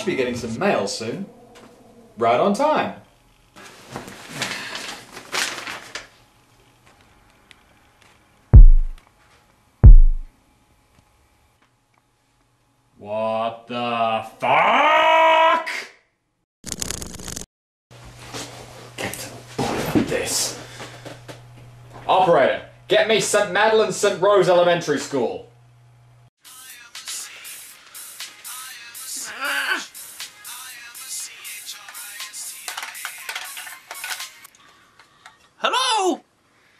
be getting some mail soon. Right on time. What the fuck? Get to the bottom of this. Operator, get me St. Madeleine St. Rose Elementary School. Hello?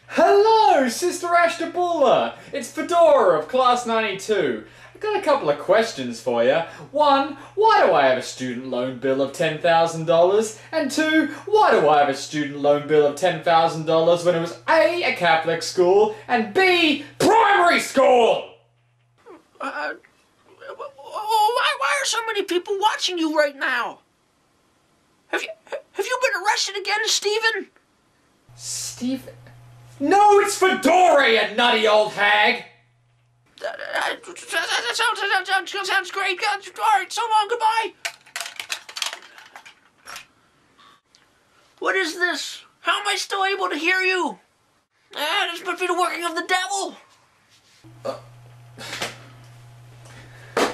Hello, Sister Ashtabula! It's Fedora of Class 92. I've got a couple of questions for you. One, why do I have a student loan bill of $10,000? And two, why do I have a student loan bill of $10,000 when it was A, a Catholic school, and B, primary school? Why are so many people watching you right now? Have you been arrested again, Stephen? Stephen? No, it's Fedora, you nutty old hag! That sounds great. Alright, so long, goodbye. What is this? How am I still able to hear you? This must be the working of the devil.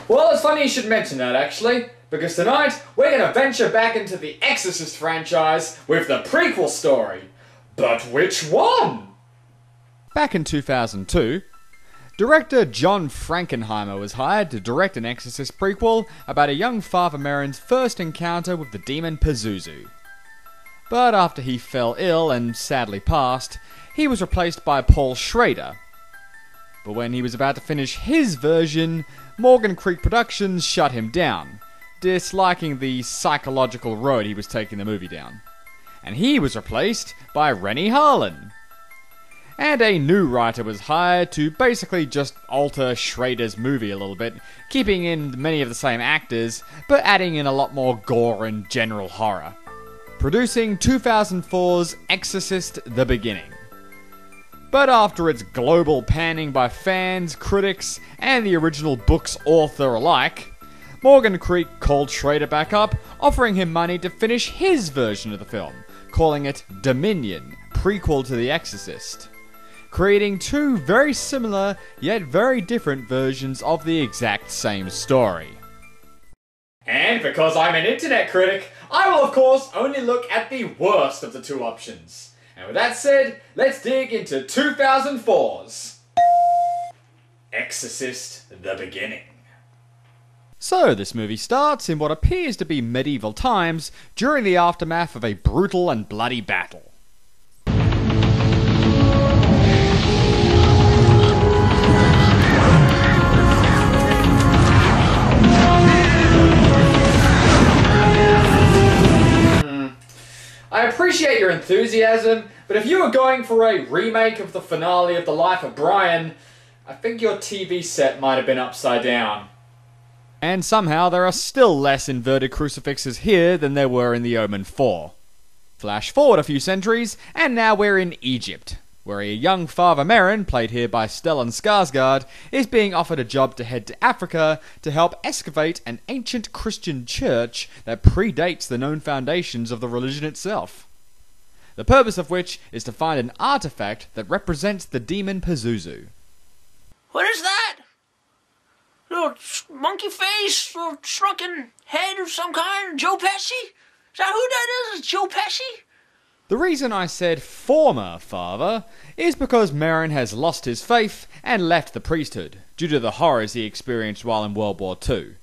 Well, it's funny you should mention that, actually, because tonight we're going to venture back into the Exorcist franchise with the prequel story. But which one? Back in 2002, director John Frankenheimer was hired to direct an Exorcist prequel about a young Father Merrin's first encounter with the demon Pazuzu. But after he fell ill and sadly passed, he was replaced by Paul Schrader. But when he was about to finish his version, Morgan Creek Productions shut him down, disliking the psychological road he was taking the movie down. And he was replaced by Renny Harlin. And a new writer was hired to basically just alter Schrader's movie a little bit, keeping in many of the same actors, but adding in a lot more gore and general horror. Producing 2004's Exorcist: The Beginning. But after its global panning by fans, critics, and the original book's author alike, Morgan Creek called Schrader back up, offering him money to finish his version of the film, calling it Dominion, prequel to The Exorcist, creating two very similar yet very different versions of the exact same story. And because I'm an internet critic, I will of course only look at the worst of the two options. And with that said, let's dig into 2004's Exorcist: The Beginning. So, this movie starts in what appears to be medieval times during the aftermath of a brutal and bloody battle. I appreciate your enthusiasm, but if you were going for a remake of the finale of The Life of Brian, I think your TV set might have been upside down. And somehow there are still less inverted crucifixes here than there were in The Omen 4. Flash forward a few centuries, and now we're in Egypt, where a young Father Merrin, played here by Stellan Skarsgård, is being offered a job to head to Africa to help excavate an ancient Christian church that predates the known foundations of the religion itself. The purpose of which is to find an artifact that represents the demon Pazuzu. What is that? Little monkey face, little shrunken head of some kind? Joe Pesci? Is that who that is? Is Joe Pesci? The reason I said former father is because Merrin has lost his faith and left the priesthood due to the horrors he experienced while in World War II.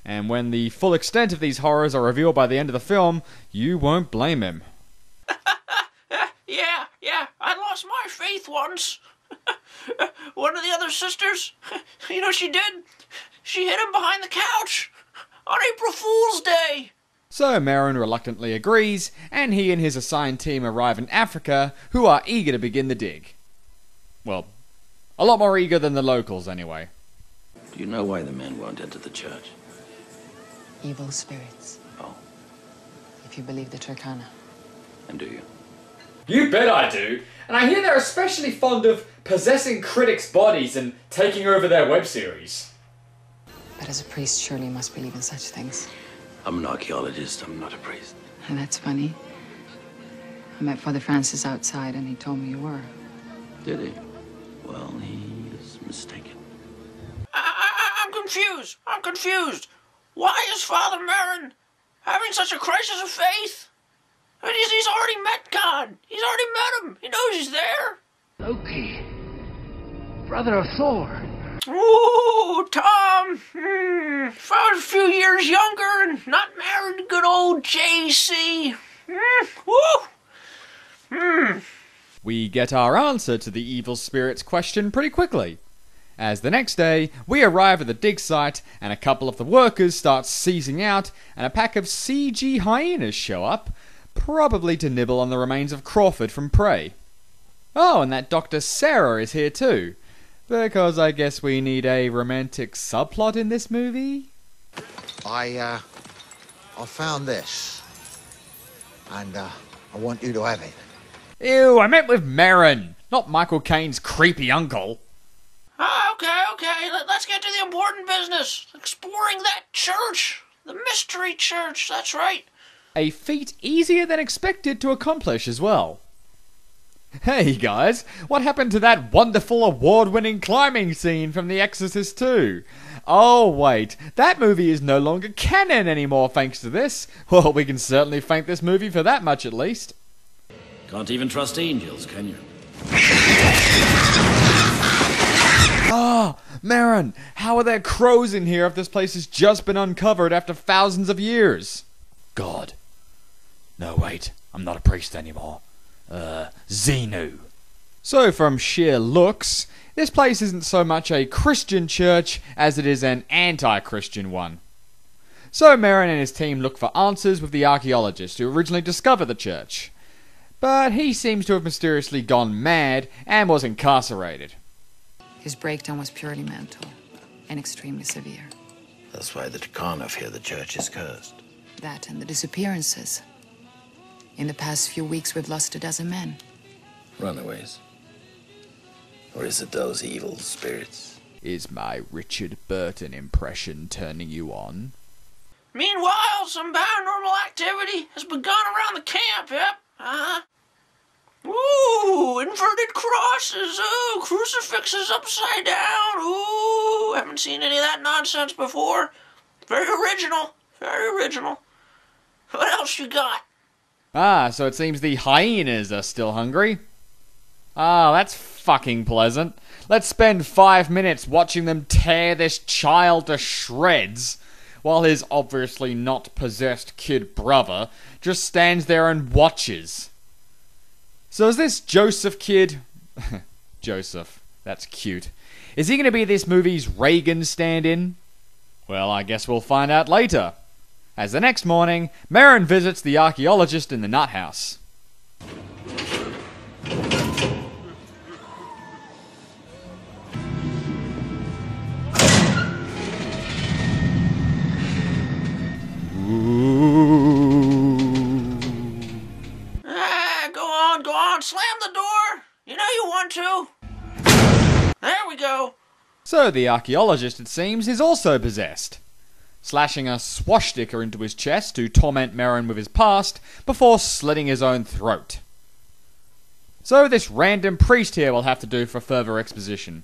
And when the full extent of these horrors are revealed by the end of the film, you won't blame him. Yeah, I lost my faith once. One of the other sisters, you know what she did? She hid him behind the couch on April Fool's Day. So Merrin reluctantly agrees, and he and his assigned team arrive in Africa, who are eager to begin the dig. Well, a lot more eager than the locals anyway. Do you know why the men won't enter the church? Evil spirits. Oh. If you believe the Turkana. And do you? You bet I do, and I hear they're especially fond of possessing critics' bodies and taking over their web series. But as a priest, surely you must believe in such things. I'm an archaeologist. I'm not a priest. And that's funny. I met Father Francis outside and he told me you were. Did he? Well, he is mistaken. I'm confused. I'm confused. Why is Father Merrin having such a crisis of faith? I mean, he's already met God. He's already met him. He knows he's there. Loki, brother of Thor. Ooh, Tom. If I was a few years younger and not married to good old JC. We get our answer to the evil spirit's question pretty quickly, as the next day we arrive at the dig site and a couple of the workers start seizing out and a pack of CG hyenas show up, probably to nibble on the remains of Crawford from Prey. Oh, and that Dr. Sarah is here too, because I guess we need a romantic subplot in this movie? I found this, and I want you to have it. Ew, I meant with Merrin, not Michael Caine's creepy uncle. Okay. Let's get to the important business. Exploring that church. The mystery church, that's right. A feat easier than expected to accomplish as well. Hey guys, what happened to that wonderful award-winning climbing scene from The Exorcist 2? Oh wait, that movie is no longer canon anymore thanks to this. Well, we can certainly thank this movie for that much at least. Can't even trust angels, can you? Ah, Merrin, how are there crows in here if this place has just been uncovered after thousands of years? God. No, wait, I'm not a priest anymore. Xenu. So from sheer looks, this place isn't so much a Christian church as it is an anti-Christian one. So Merrin and his team look for answers with the archaeologist who originally discovered the church. But he seems to have mysteriously gone mad and was incarcerated. His breakdown was purely mental and extremely severe. That's why the Turkana fear the church is cursed. That and the disappearances. In the past few weeks, we've lost 12 men. Runaways. Or is it those evil spirits? Is my Richard Burton impression turning you on? Meanwhile, some paranormal activity has begun around the camp, yep. Ooh, inverted crosses. Ooh, crucifixes upside down. Ooh, haven't seen any of that nonsense before. Very original. Very original. What else you got? Ah, so it seems the hyenas are still hungry. Ah, that's fucking pleasant. Let's spend 5 minutes watching them tear this child to shreds, while his obviously not possessed kid brother just stands there and watches. So is this Joseph kid? Joseph, that's cute. Is he going to be this movie's Reagan stand-in? Well, I guess we'll find out later. As the next morning, Merrin visits the archaeologist in the nut house. Go on, slam the door. You know you want to. There we go. So the archaeologist, it seems, is also possessed, slashing a swastika into his chest to torment Merrin with his past before slitting his own throat. So this random priest here will have to do for further exposition.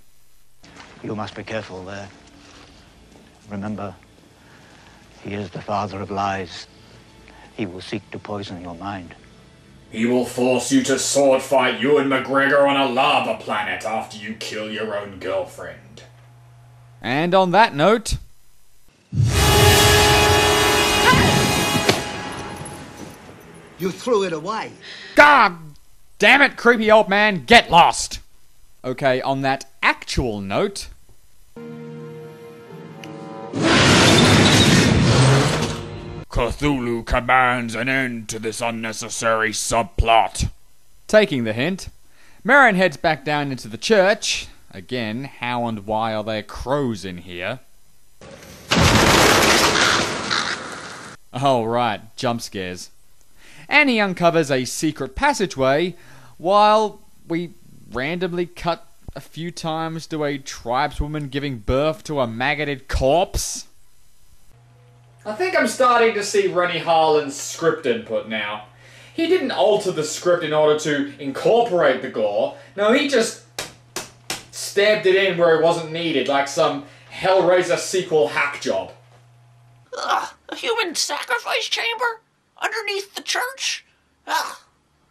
You must be careful there. Remember, he is the father of lies. He will seek to poison your mind. He will force you to sword fight Ewan McGregor on a lava planet after you kill your own girlfriend. And on that note... You threw it away. God damn it, creepy old man, get lost! Okay, on that actual note... Cthulhu commands an end to this unnecessary subplot. Taking the hint, Merrin heads back down into the church. Again, how and why are there crows in here? Oh right, jump scares. And he uncovers a secret passageway, while we randomly cut a few times to a tribeswoman giving birth to a maggoted corpse. I think I'm starting to see Renny Harlin's script input now. He didn't alter the script in order to incorporate the gore. No, he just stabbed it in where it wasn't needed, like some Hellraiser sequel hack job. Ugh, a human sacrifice chamber? Underneath the church? Ugh,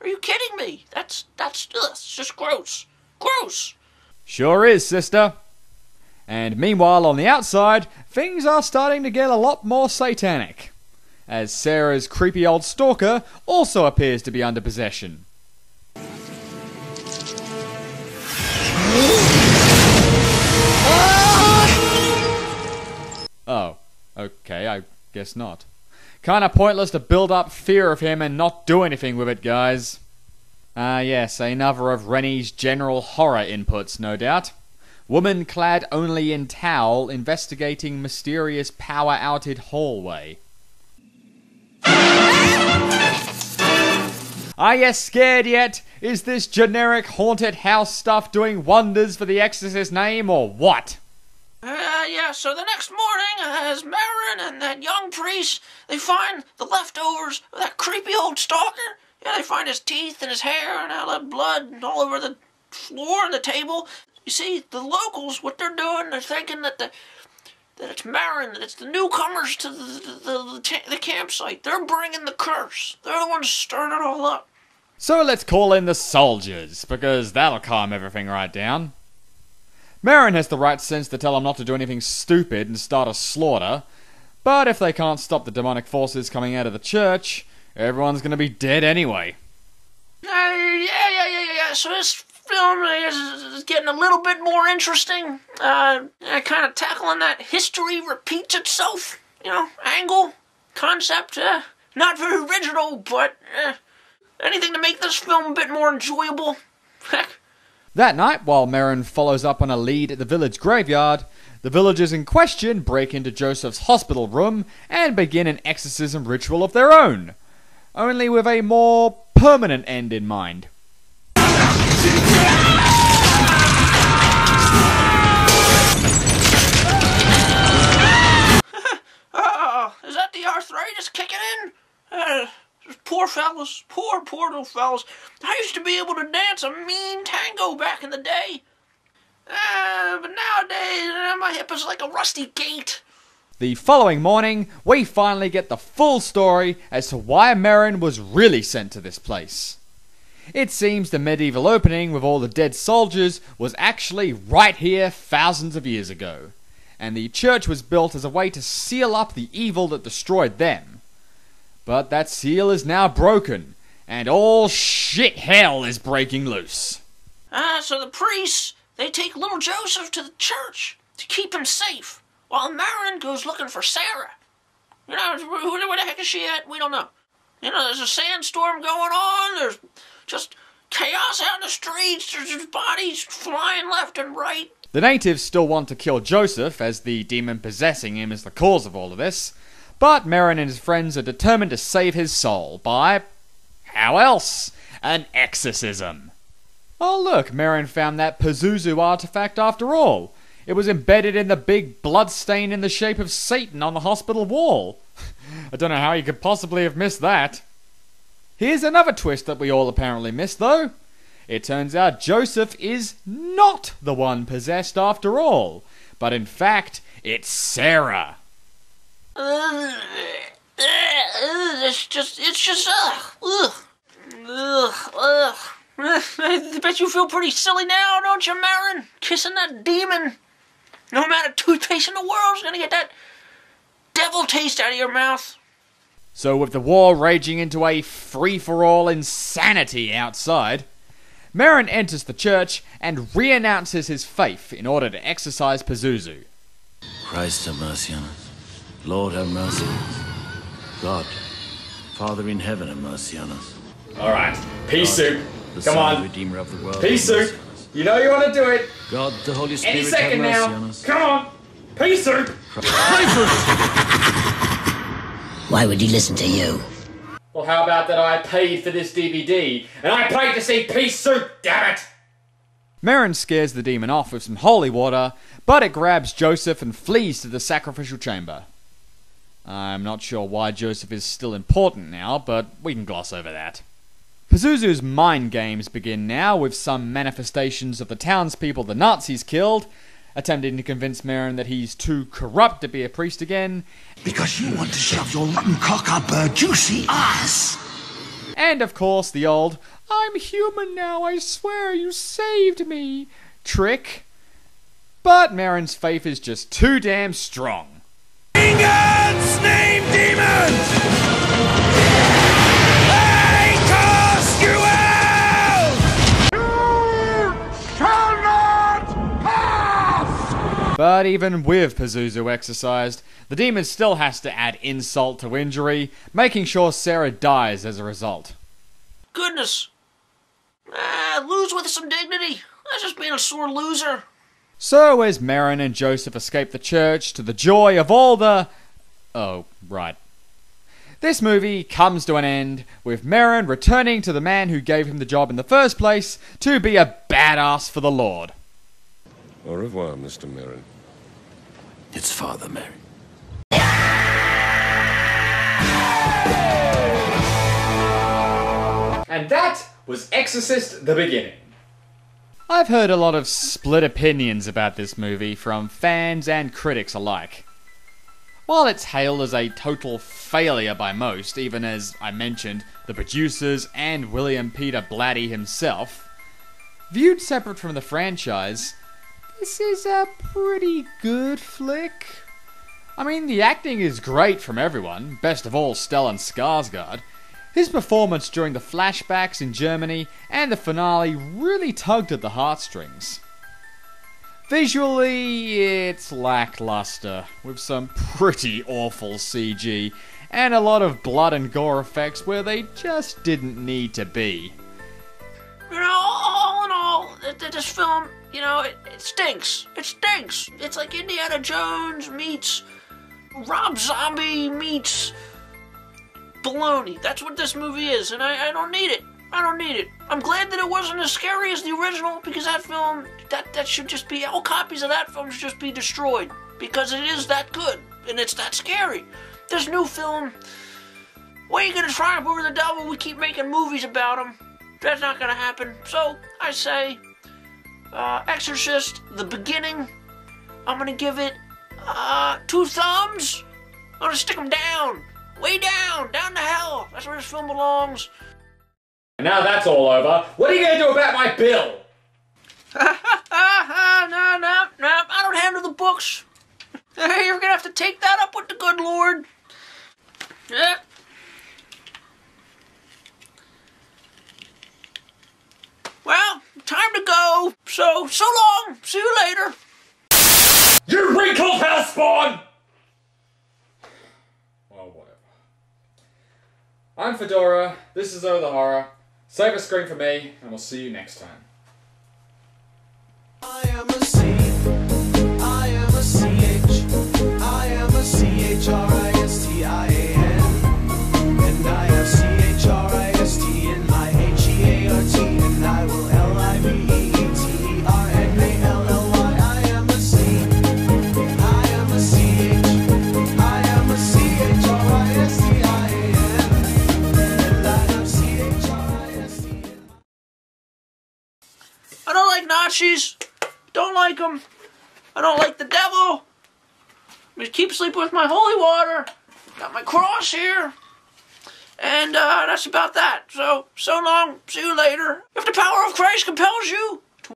are you kidding me? That's it's just gross. Gross! Sure is, sister. And meanwhile, on the outside, things are starting to get a lot more satanic, as Sarah's creepy old stalker also appears to be under possession. Oh, okay, I guess not. Kinda pointless to build up fear of him and not do anything with it, guys. Ah yes, another of Rennie's general horror inputs, no doubt. Woman clad only in towel investigating mysterious power outed hallway. Are you scared yet? Is this generic haunted house stuff doing wonders for the Exorcist name or what? Yeah, so the next morning, as Merrin and that young priest, they find the leftovers of that creepy old stalker. Yeah, they find his teeth and his hair and all that blood all over the floor and the table. You see, the locals, what they're doing, they're thinking that it's Merrin, that it's the newcomers to the campsite. They're bringing the curse. They're the ones stirring it all up. So let's call in the soldiers, because that'll calm everything right down. Merrin has the right sense to tell them not to do anything stupid and start a slaughter, but if they can't stop the demonic forces coming out of the church, everyone's gonna be dead anyway. Yeah. So this film is getting a little bit more interesting. Kind of tackling that history repeats itself, angle, concept. Not very original, but anything to make this film a bit more enjoyable. Heck. That night, while Merrin follows up on a lead at the village graveyard, the villagers in question break into Joseph's hospital room and begin an exorcism ritual of their own, only with a more permanent end in mind. Is that the arthritis kicking in? Poor fellas, poor little fellas. I used to be able to dance a mean tango back in the day. But nowadays, my hip is like a rusty gate. The following morning, we finally get the full story as to why Merrin was really sent to this place. It seems the medieval opening with all the dead soldiers was actually right here thousands of years ago, and the church was built as a way to seal up the evil that destroyed them. But that seal is now broken, and all shit hell is breaking loose. So the priests, they take little Joseph to the church to keep him safe, while Merrin goes looking for Sarah. Where the heck is she at? We don't know. There's a sandstorm going on, there's just chaos out in the streets, there's just bodies flying left and right. The natives still want to kill Joseph, as the demon possessing him is the cause of all of this. But Merrin and his friends are determined to save his soul by, how else, an exorcism. Oh look, Merrin found that Pazuzu artifact after all. It was embedded in the big blood stain in the shape of Satan on the hospital wall. I don't know how you could possibly have missed that. Here's another twist that we all apparently missed though. It turns out Joseph is not the one possessed after all, but in fact, it's Sarah. It's just, I bet you feel pretty silly now, don't you, Merrin? Kissing that demon. No amount of toothpaste in the world is gonna get that devil taste out of your mouth. So with the war raging into a free-for-all insanity outside, Merrin enters the church and re-announces his faith in order to exorcise Pazuzu. Christ have mercy on us. Lord have mercy on us. God, Father in heaven have mercy on us. Alright, pea soup. The Come Son, on. Redeemer of the world. Pea have soup. mercy on us. You know you want to do it. God, the Holy Spirit Any second have mercy now. on us. Come on. Pea soup. Why would he listen to you? Well, how about that I paid for this DVD, and I paid to see pea soup, damn it! Merrin scares the demon off with some holy water, but it grabs Joseph and flees to the sacrificial chamber. I'm not sure why Joseph is still important now, but we can gloss over that. Pazuzu's mind games begin now, with some manifestations of the townspeople the Nazis killed, attempting to convince Merrin that he's too corrupt to be a priest again. Because you want to shove your rotten cock up her juicy ass. And of course the old, "I'm human now, I swear you saved me" trick. But Merrin's faith is just too damn strong. Demons! Name demons! I cast you out! You shall not pass! But even with Pazuzu exorcised, the demon still has to add insult to injury, making sure Sarah dies as a result. Goodness. Lose with some dignity. That's just being a sore loser. So as Merrin and Joseph escape the church to the joy of all the... Oh, right. This movie comes to an end with Merrin returning to the man who gave him the job in the first place to be a badass for the Lord. Au revoir, Mr. Merrin. It's Father Merrin. And that was Exorcist: The Beginning. I've heard a lot of split opinions about this movie from fans and critics alike. While it's hailed as a total failure by most, even as I mentioned, the producers and William Peter Blatty himself, viewed separate from the franchise, this is a pretty good flick. I mean, the acting is great from everyone, best of all Stellan Skarsgård. His performance during the flashbacks in Germany and the finale really tugged at the heartstrings. Visually, it's lackluster, with some pretty awful CG, and a lot of blood and gore effects where they just didn't need to be. You know, all in all, this film, you know, it stinks. It stinks. It's like Indiana Jones meets Rob Zombie meets baloney. That's what this movie is, and I don't need it. I don't need it. I'm glad that it wasn't as scary as the original, because that film, that should just be, all copies of that film should just be destroyed, because it is that good, and it's that scary. This new film, where are you gonna triumph over the devil? We keep making movies about him. That's not gonna happen. So, I say, Exorcist, The Beginning, I'm gonna give it, 2 thumbs. I'm gonna stick them down. Way down to hell. That's where this film belongs. And now that's all over, what are you going to do about my bill? No, I don't handle the books. You're going to have to take that up with the good Lord. Yeah. Well, time to go. So long. See you later. You wrinkled hellspawn! Well, whatever. I'm Fedora, this is Oh the Horror. Save a screen for me, and we'll see you next time. I am a C, I am a CH, I am a CHRISTIAN, and I have CHRIST in my HEART, and I will LIVEETERNALLY. I am a C, I am a CH, I am a CHRISTIAN, and I have CHRIST. I don't like Nazis. Don't like them. I don't like the devil. I keep sleeping with my holy water. Got my cross here. And that's about that. So long. See you later. If the power of Christ compels you,